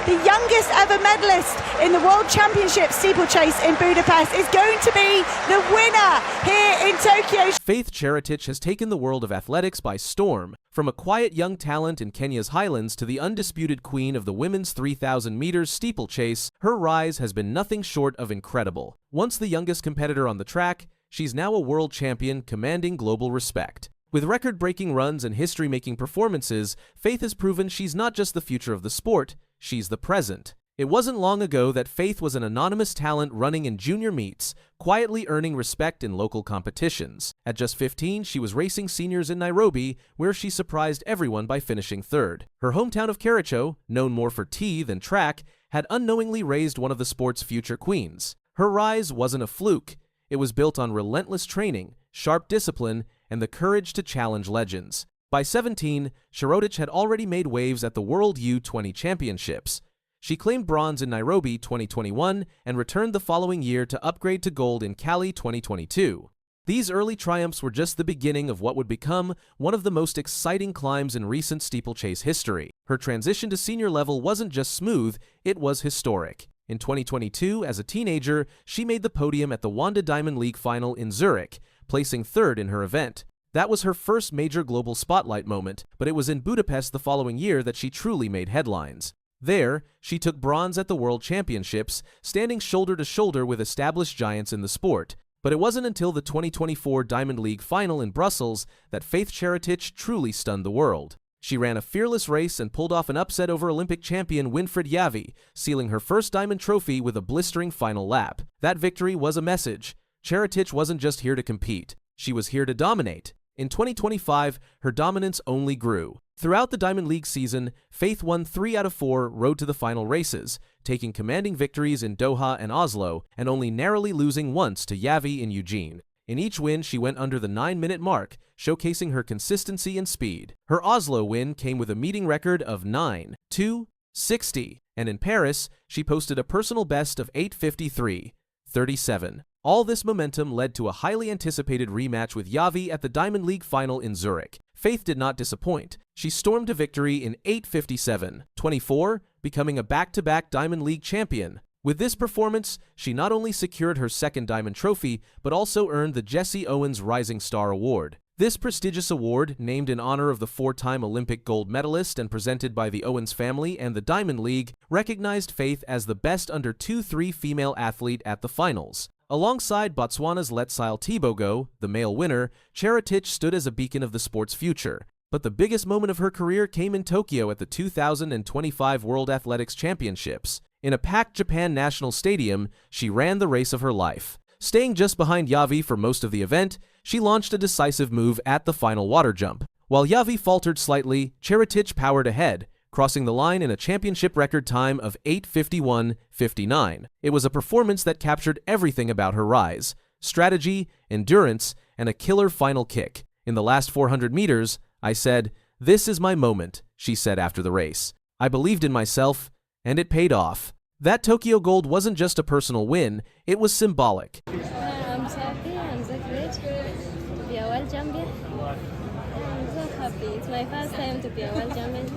the youngest ever medalist in the World Championship Steeplechase in Budapest, is going to be the winner here in Tokyo. Faith Cherotich has taken the world of athletics by storm. From a quiet young talent in Kenya's highlands to the undisputed queen of the women's 3,000 meters steeplechase, her rise has been nothing short of incredible. Once the youngest competitor on the track, she's now a world champion commanding global respect. With record-breaking runs and history-making performances, Faith has proven she's not just the future of the sport, she's the present. It wasn't long ago that Faith was an anonymous talent running in junior meets, quietly earning respect in local competitions. At just 15, she was racing seniors in Nairobi, where she surprised everyone by finishing third. Her hometown of Kericho, known more for tea than track, had unknowingly raised one of the sport's future queens. Her rise wasn't a fluke. It was built on relentless training, sharp discipline, and the courage to challenge legends. By 17, Cherotich had already made waves at the World U20 Championships. She claimed bronze in Nairobi 2021 and returned the following year to upgrade to gold in Cali 2022. These early triumphs were just the beginning of what would become one of the most exciting climbs in recent steeplechase history. Her transition to senior level wasn't just smooth, it was historic. In 2022, as a teenager, she made the podium at the Wanda Diamond League final in Zurich, placing third in her event. That was her first major global spotlight moment, but it was in Budapest the following year that she truly made headlines. There, she took bronze at the World Championships, standing shoulder to shoulder with established giants in the sport. But it wasn't until the 2024 Diamond League final in Brussels that Faith Cherotich truly stunned the world. She ran a fearless race and pulled off an upset over Olympic champion Winfried Yavi, sealing her first diamond trophy with a blistering final lap. That victory was a message. Cherotich wasn't just here to compete, she was here to dominate. In 2025, her dominance only grew. Throughout the Diamond League season, Faith won 3 out of 4 road to the final races, taking commanding victories in Doha and Oslo, and only narrowly losing once to Yavi in Eugene. In each win, she went under the 9-minute mark, showcasing her consistency and speed. Her Oslo win came with a meeting record of 9:2:60, and in Paris, she posted a personal best of 8:53:37. All this momentum led to a highly anticipated rematch with Yavi at the Diamond League final in Zurich. Faith did not disappoint. She stormed to victory in 8:57:24, becoming a back-to-back Diamond League champion. With this performance, she not only secured her second diamond trophy, but also earned the Jesse Owens Rising Star Award. This prestigious award, named in honor of the 4-time Olympic gold medalist and presented by the Owens family and the Diamond League, recognized Faith as the best under 2-3 female athlete at the finals. Alongside Botswana's Letsile Tebogo, the male winner, Cherotich stood as a beacon of the sport's future. But the biggest moment of her career came in Tokyo at the 2025 World Athletics Championships. In a packed Japan National Stadium, she ran the race of her life. Staying just behind Yavi for most of the event, she launched a decisive move at the final water jump. While Yavi faltered slightly, Cherotich powered ahead, crossing the line in a championship record time of 8:51:59. It was a performance that captured everything about her rise: strategy, endurance, and a killer final kick. In the last 400 meters, I said, "This is my moment," she said after the race. "I believed in myself, and it paid off." That Tokyo gold wasn't just a personal win, it was symbolic. I'm so happy, I'm so great to be a world champion. I'm so happy. It's my first time to be a world champion.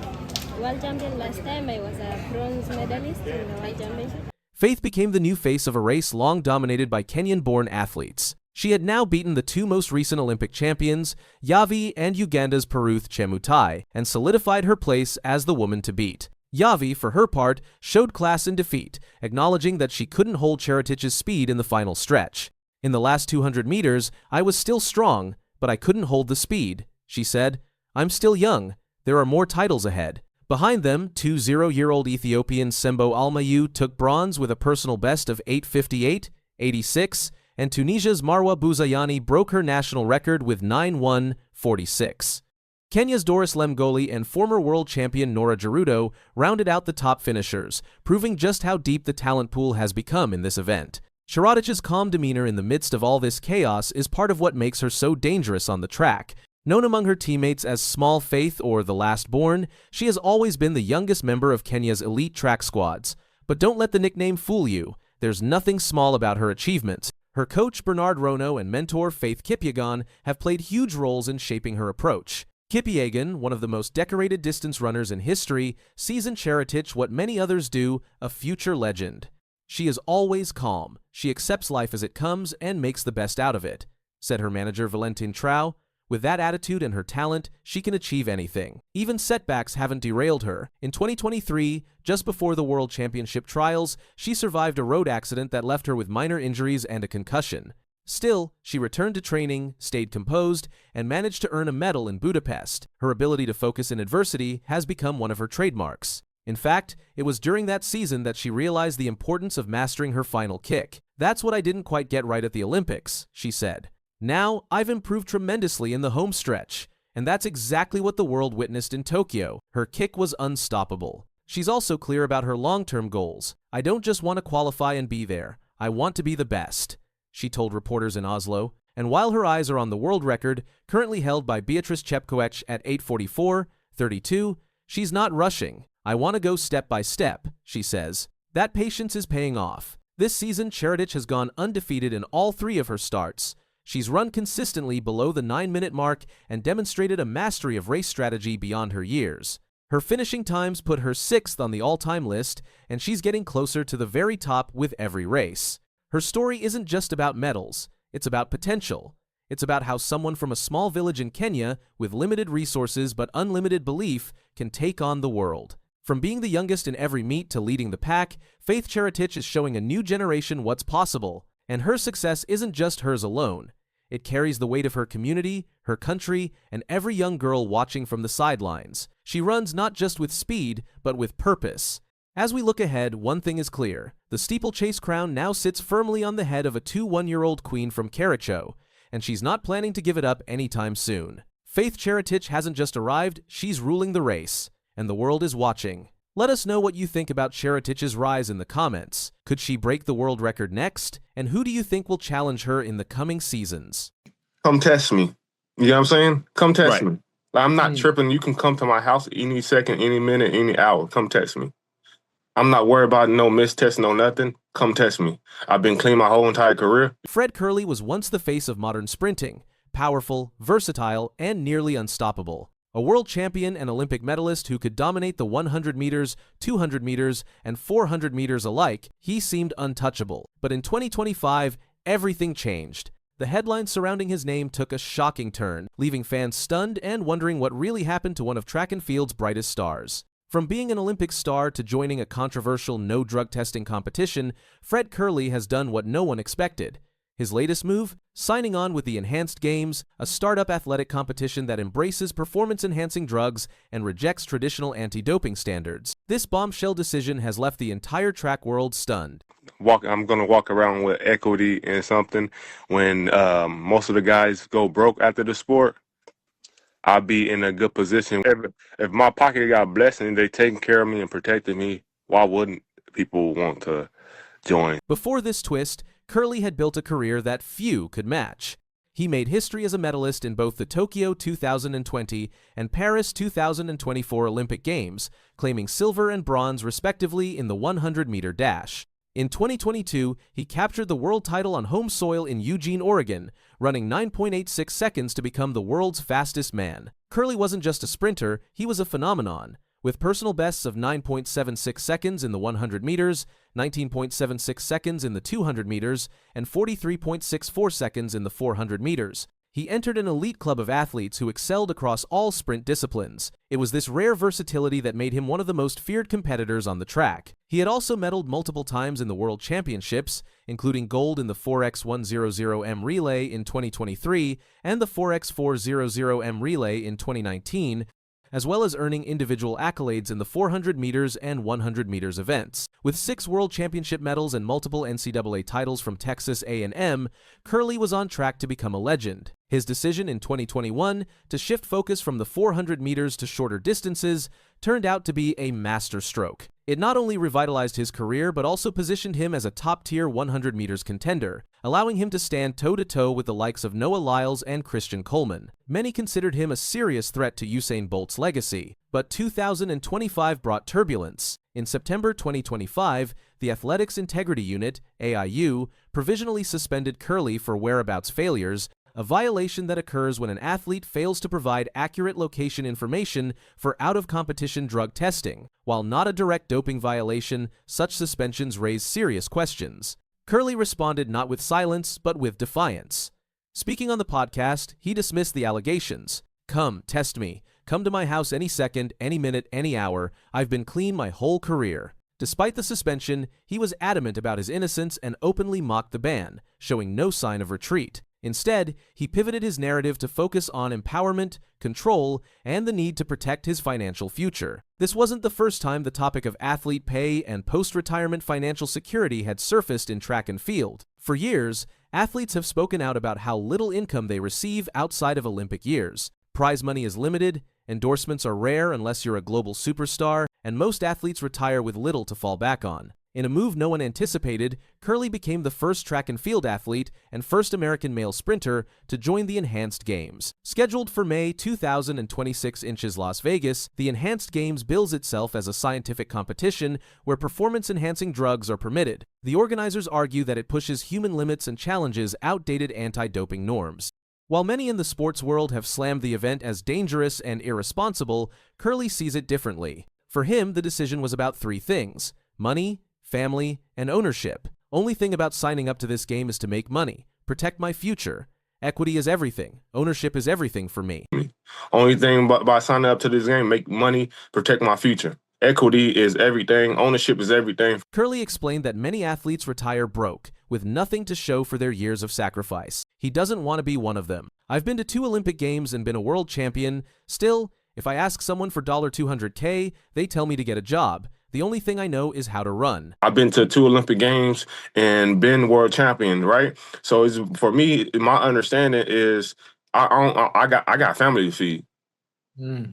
Last time I was a bronze medalist in the World Championship. Faith became the new face of a race long dominated by Kenyan-born athletes. She had now beaten the 2 most recent Olympic champions, Yavi and Uganda's Peruth Chemutai, and solidified her place as the woman to beat. Yavi, for her part, showed class in defeat, acknowledging that she couldn't hold Cherotich's speed in the final stretch. "In the last 200 meters, I was still strong, but I couldn't hold the speed," she said. "I'm still young. There are more titles ahead." Behind them, 20-year-old Ethiopian Sembo Almayu took bronze with a personal best of 8:58:86, and Tunisia's Marwa Bouzayani broke her national record with 9:1:46. Kenya's Doris Lemgoli and former world champion Nora Gerudo rounded out the top finishers, proving just how deep the talent pool has become in this event. Cherotich's calm demeanor in the midst of all this chaos is part of what makes her so dangerous on the track. Known among her teammates as Small Faith or the Last Born, she has always been the youngest member of Kenya's elite track squads. But don't let the nickname fool you. There's nothing small about her achievements. Her coach Bernard Rono and mentor Faith Kipyegon have played huge roles in shaping her approach. Kipyegon, one of the most decorated distance runners in history, sees in Cherotich what many others do, a future legend. She is always calm, she accepts life as it comes and makes the best out of it, said her manager Valentin Trau. With that attitude and her talent, she can achieve anything. Even setbacks haven't derailed her. In 2023, just before the World Championship trials, she survived a road accident that left her with minor injuries and a concussion. Still, she returned to training, stayed composed, and managed to earn a medal in Budapest. Her ability to focus in adversity has become one of her trademarks. In fact, it was during that season that she realized the importance of mastering her final kick. "That's what I didn't quite get right at the Olympics," she said. "Now, I've improved tremendously in the home stretch, and that's exactly what the world witnessed in Tokyo. Her kick was unstoppable." She's also clear about her long-term goals. "I don't just want to qualify and be there. I want to be the best," she told reporters in Oslo. And while her eyes are on the world record, currently held by Beatrice Chepkoech at 8:44:32, she's not rushing. "I want to go step by step," she says. That patience is paying off. This season, Cherotich has gone undefeated in all 3 of her starts. She's run consistently below the 9-minute mark and demonstrated a mastery of race strategy beyond her years. Her finishing times put her 6th on the all-time list, and she's getting closer to the very top with every race. Her story isn't just about medals, it's about potential. It's about how someone from a small village in Kenya, with limited resources but unlimited belief, can take on the world. From being the youngest in every meet to leading the pack, Faith Cherotich is showing a new generation what's possible. And her success isn't just hers alone. It carries the weight of her community, her country, and every young girl watching from the sidelines. She runs not just with speed, but with purpose. As we look ahead, one thing is clear. The steeplechase crown now sits firmly on the head of a 2-1-year-old queen from Kericho, and she's not planning to give it up anytime soon. Faith Cherotich hasn't just arrived, she's ruling the race, and the world is watching. Let us know what you think about Cherotich's rise in the comments. Could she break the world record next? And who do you think will challenge her in the coming seasons? Come test me. You know what I'm saying? Come test Right. me. I'm not tripping. You can come to my house any second, any minute, any hour. Come test me. I'm not worried about no mistest, no nothing. Come test me. I've been clean my whole entire career. Fred Kerley was once the face of modern sprinting, powerful, versatile, and nearly unstoppable. A world champion and Olympic medalist who could dominate the 100 meters, 200 meters, and 400 meters alike, he seemed untouchable. But in 2025, everything changed. The headlines surrounding his name took a shocking turn, leaving fans stunned and wondering what really happened to one of track and field's brightest stars. From being an Olympic star to joining a controversial no-drug testing competition, Fred Kerley has done what no one expected. His latest move? Signing on with the Enhanced Games, a startup athletic competition that embraces performance-enhancing drugs and rejects traditional anti-doping standards. This bombshell decision has left the entire track world stunned. I'm going to walk around with equity and something. When most of the guys go broke after the sport, I'll be in a good position. If my pocket got blessed and they taking care of me and protecting me, why wouldn't people want to join? Before this twist, Kerley had built a career that few could match. He made history as a medalist in both the Tokyo 2020 and Paris 2024 Olympic Games, claiming silver and bronze respectively in the 100-meter dash. In 2022, he captured the world title on home soil in Eugene, Oregon, running 9.86 seconds to become the world's fastest man. Kerley wasn't just a sprinter, he was a phenomenon. With personal bests of 9.76 seconds in the 100 meters, 19.76 seconds in the 200 meters, and 43.64 seconds in the 400 meters. He entered an elite club of athletes who excelled across all sprint disciplines. It was this rare versatility that made him one of the most feared competitors on the track. He had also medaled multiple times in the World Championships, including gold in the 4x100M relay in 2023 and the 4x400M relay in 2019, as well as earning individual accolades in the 400 meters and 100 meters events. With 6 World Championship medals and multiple NCAA titles from Texas A&M, Kerley was on track to become a legend. His decision in 2021 to shift focus from the 400 meters to shorter distances turned out to be a masterstroke. It not only revitalized his career but also positioned him as a top-tier 100 meters contender, allowing him to stand toe-to-toe with the likes of Noah Lyles and Christian Coleman. Many considered him a serious threat to Usain Bolt's legacy, but 2025 brought turbulence. In September 2025, the Athletics Integrity Unit, AIU, provisionally suspended Kerley for whereabouts failures, a violation that occurs when an athlete fails to provide accurate location information for out-of-competition drug testing. While not a direct doping violation, such suspensions raise serious questions. Curley responded not with silence, but with defiance. Speaking on the podcast, he dismissed the allegations. "Come, test me. Come to my house any second, any minute, any hour. I've been clean my whole career." Despite the suspension, he was adamant about his innocence and openly mocked the ban, showing no sign of retreat. Instead, he pivoted his narrative to focus on empowerment, control, and the need to protect his financial future. This wasn't the first time the topic of athlete pay and post-retirement financial security had surfaced in track and field. For years, athletes have spoken out about how little income they receive outside of Olympic years. Prize money is limited, endorsements are rare unless you're a global superstar, and most athletes retire with little to fall back on. In a move no one anticipated, Curley became the first track and field athlete and first American male sprinter to join the Enhanced Games. Scheduled for May 2026 in Las Vegas, the Enhanced Games bills itself as a scientific competition where performance-enhancing drugs are permitted. The organizers argue that it pushes human limits and challenges outdated anti-doping norms. While many in the sports world have slammed the event as dangerous and irresponsible, Curley sees it differently. For him, the decision was about three things: money, family, and ownership. Only thing about signing up to this game is to make money, protect my future. Equity is everything. Ownership is everything for me. Only thing by signing up to this game, make money, protect my future. Equity is everything. Ownership is everything. Curley explained that many athletes retire broke, with nothing to show for their years of sacrifice. He doesn't want to be one of them. "I've been to 2 Olympic Games and been a world champion. Still, if I ask someone for $200K, they tell me to get a job. The only thing I know is how to run." I've been to 2 Olympic Games and been world champion, right? So for me, my understanding is I got family to feed.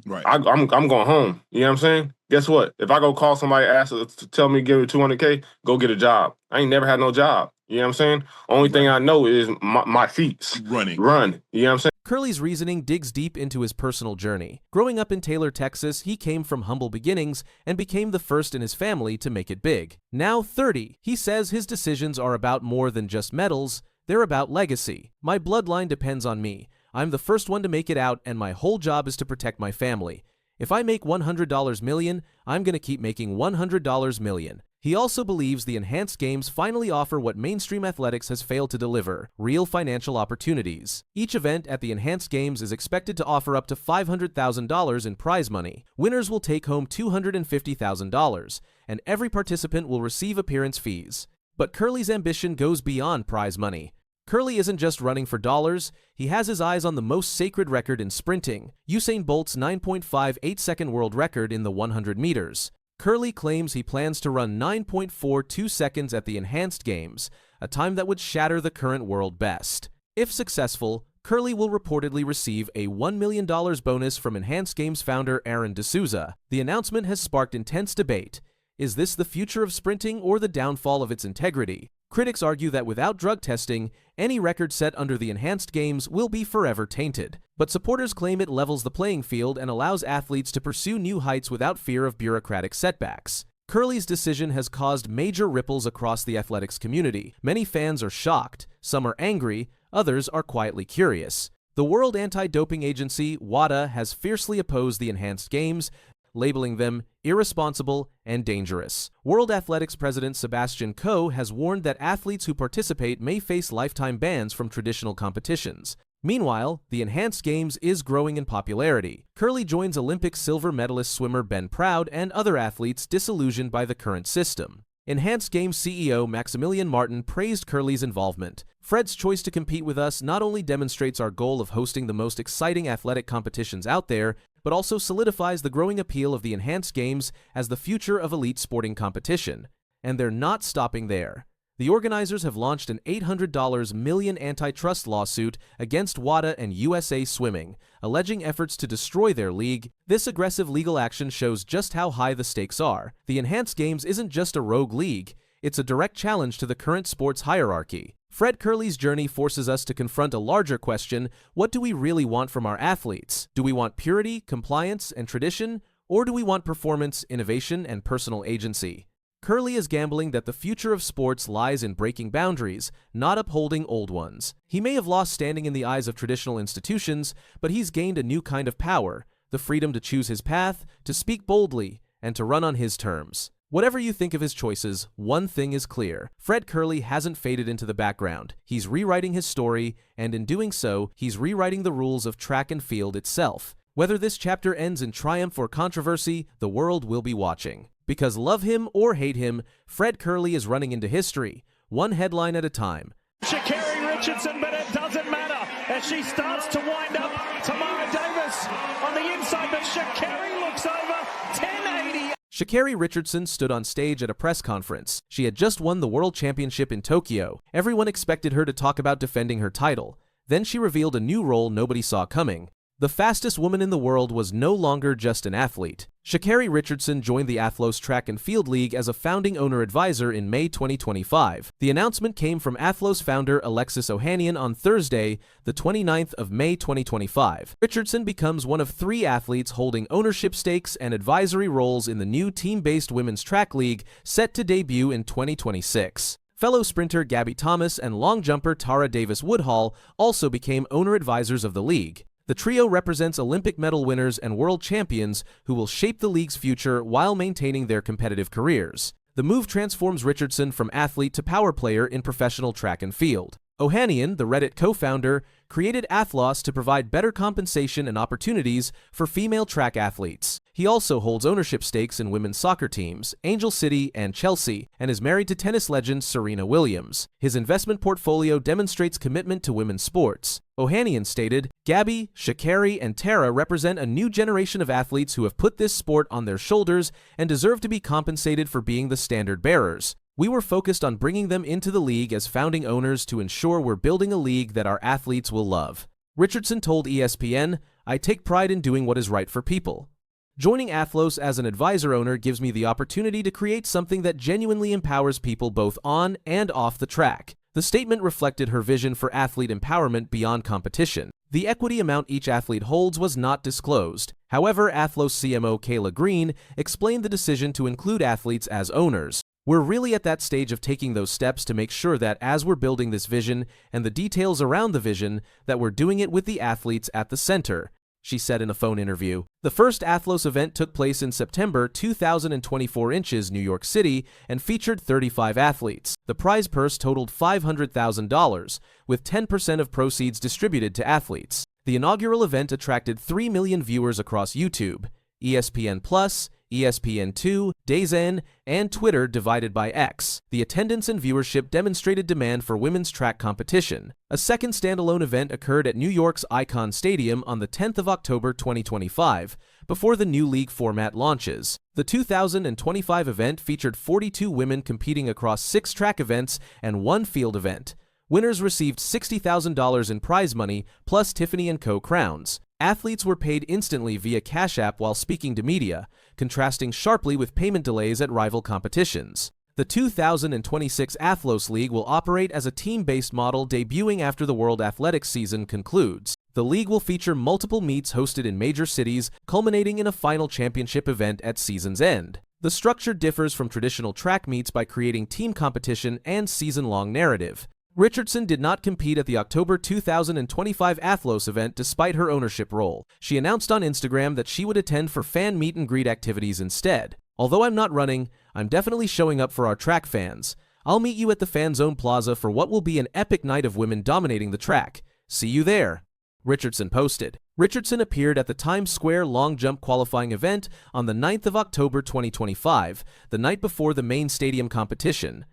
Right. I'm going home. You know what I'm saying? Guess what? If I go call somebody, ask to tell me give it 200K, go get a job. I ain't never had no job. You know what I'm saying? Only thing I know is my feet. Run. You know what I'm saying? Curley's reasoning digs deep into his personal journey. Growing up in Taylor, Texas, he came from humble beginnings and became the first in his family to make it big. Now 30, he says his decisions are about more than just medals, they're about legacy. "My bloodline depends on me. I'm the first one to make it out, and my whole job is to protect my family. If I make $100 million, I'm going to keep making $100 million." He also believes the Enhanced Games finally offer what mainstream athletics has failed to deliver: real financial opportunities. Each event at the Enhanced Games is expected to offer up to $500,000 in prize money. Winners will take home $250,000, and every participant will receive appearance fees. But Curley's ambition goes beyond prize money. Curley isn't just running for dollars, he has his eyes on the most sacred record in sprinting: Usain Bolt's 9.58-second world record in the 100 meters. Curley claims he plans to run 9.42 seconds at the Enhanced Games, a time that would shatter the current world best. If successful, Curley will reportedly receive a $1 million bonus from Enhanced Games founder Aaron D'Souza. The announcement has sparked intense debate. Is this the future of sprinting or the downfall of its integrity? Critics argue that without drug testing, any record set under the Enhanced Games will be forever tainted. But supporters claim it levels the playing field and allows athletes to pursue new heights without fear of bureaucratic setbacks. Curley's decision has caused major ripples across the athletics community. Many fans are shocked, some are angry, others are quietly curious. The World Anti-Doping Agency, WADA, has fiercely opposed the Enhanced Games, labeling them irresponsible and dangerous. World Athletics President Sebastian Coe has warned that athletes who participate may face lifetime bans from traditional competitions. Meanwhile, the Enhanced Games is growing in popularity. Curley joins Olympic silver medalist swimmer Ben Proud and other athletes disillusioned by the current system. Enhanced Games CEO Maximilian Martin praised Curley's involvement. "Fred's choice to compete with us not only demonstrates our goal of hosting the most exciting athletic competitions out there, but also solidifies the growing appeal of the Enhanced Games as the future of elite sporting competition. And they're not stopping there. The organizers have launched an $800 million antitrust lawsuit against WADA and USA Swimming, alleging efforts to destroy their league. This aggressive legal action shows just how high the stakes are. The Enhanced Games isn't just a rogue league, it's a direct challenge to the current sports hierarchy. Fred Curley's journey forces us to confront a larger question: what do we really want from our athletes? Do we want purity, compliance, and tradition, or do we want performance, innovation, and personal agency? Curley is gambling that the future of sports lies in breaking boundaries, not upholding old ones. He may have lost standing in the eyes of traditional institutions, but he's gained a new kind of power, the freedom to choose his path, to speak boldly, and to run on his terms. Whatever you think of his choices, one thing is clear. Fred Curley hasn't faded into the background. He's rewriting his story, and in doing so, he's rewriting the rules of track and field itself. Whether this chapter ends in triumph or controversy, the world will be watching. Because love him or hate him, Fred Curley is running into history, one headline at a time. Sha'Carri Richardson, but it doesn't matter as she starts to wind up. Tamara Davis on the inside, but Sha'Carri looks over 1080. Sha'Carri Richardson stood on stage at a press conference. She had just won the World Championship in Tokyo. Everyone expected her to talk about defending her title. Then she revealed a new role nobody saw coming. The fastest woman in the world was no longer just an athlete. Sha'Carri Richardson joined the Athlos Track and Field League as a founding owner advisor in May 2025. The announcement came from Athlos founder Alexis Ohanian on Thursday, the 29th of May 2025. Richardson becomes one of 3 athletes holding ownership stakes and advisory roles in the new team-based women's track league set to debut in 2026. Fellow sprinter Gabby Thomas and long jumper Tara Davis Woodhall also became owner advisors of the league. The trio represents Olympic medal winners and world champions who will shape the league's future while maintaining their competitive careers. The move transforms Richardson from athlete to power player in professional track and field. Ohanian, the Reddit co-founder, created Athlos to provide better compensation and opportunities for female track athletes. He also holds ownership stakes in women's soccer teams, Angel City and Chelsea, and is married to tennis legend Serena Williams. His investment portfolio demonstrates commitment to women's sports. Ohanian stated, "Gabby, Sha'Carri, and Tara represent a new generation of athletes who have put this sport on their shoulders and deserve to be compensated for being the standard bearers. We were focused on bringing them into the league as founding owners to ensure we're building a league that our athletes will love." Richardson told ESPN, "I take pride in doing what is right for people. Joining Athlos as an advisor owner gives me the opportunity to create something that genuinely empowers people both on and off the track." The statement reflected her vision for athlete empowerment beyond competition. The equity amount each athlete holds was not disclosed. However, Athlos CMO Kayla Green explained the decision to include athletes as owners. "We're really at that stage of taking those steps to make sure that as we're building this vision and the details around the vision, that we're doing it with the athletes at the center," she said in a phone interview. The first Athlos event took place in September 2024 in New York City and featured 35 athletes. The prize purse totaled $500,000, with 10% of proceeds distributed to athletes. The inaugural event attracted 3 million viewers across YouTube, ESPN+, ESPN2, DAZN, and Twitter divided by X. The attendance and viewership demonstrated demand for women's track competition. A second standalone event occurred at New York's Icon Stadium on the 10th of October 2025, before the new league format launches. The 2025 event featured 42 women competing across 6 track events and 1 field event. Winners received $60,000 in prize money, plus Tiffany & Co. crowns. Athletes were paid instantly via Cash App while speaking to media, contrasting sharply with payment delays at rival competitions. The 2026 Athlos League will operate as a team-based model debuting after the World Athletics season concludes. The league will feature multiple meets hosted in major cities, culminating in a final championship event at season's end. The structure differs from traditional track meets by creating team competition and season-long narrative. Richardson did not compete at the October 2025 Athlos event despite her ownership role. She announced on Instagram that she would attend for fan meet and greet activities instead. "Although I'm not running, I'm definitely showing up for our track fans. I'll meet you at the Fan Zone Plaza for what will be an epic night of women dominating the track. See you there," Richardson posted. Richardson appeared at the Times Square long jump qualifying event on the 9th of October 2025, the night before the main stadium competition.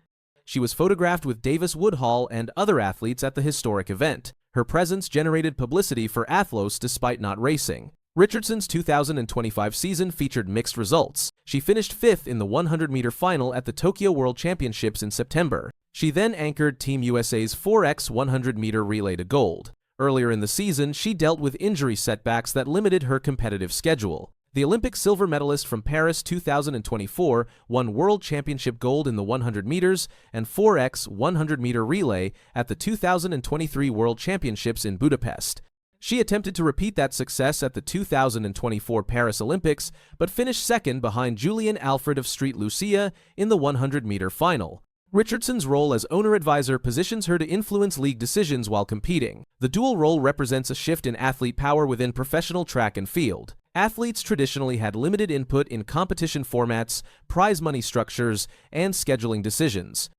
She was photographed with Davis Woodhall and other athletes at the historic event. Her presence generated publicity for Athlos despite not racing. Richardson's 2025 season featured mixed results. She finished 5th in the 100-meter final at the Tokyo World Championships in September. She then anchored Team USA's 4x 100-meter relay to gold. Earlier in the season, she dealt with injury setbacks that limited her competitive schedule. The Olympic silver medalist from Paris 2024 won World Championship gold in the 100 meters and 4x 100-meter relay at the 2023 World Championships in Budapest. She attempted to repeat that success at the 2024 Paris Olympics, but finished second behind Julian Alfred of St. Lucia in the 100-meter final. Richardson's role as owner advisor positions her to influence league decisions while competing. The dual role represents a shift in athlete power within professional track and field. Athletes traditionally had limited input in competition formats, prize money structures, and scheduling decisions.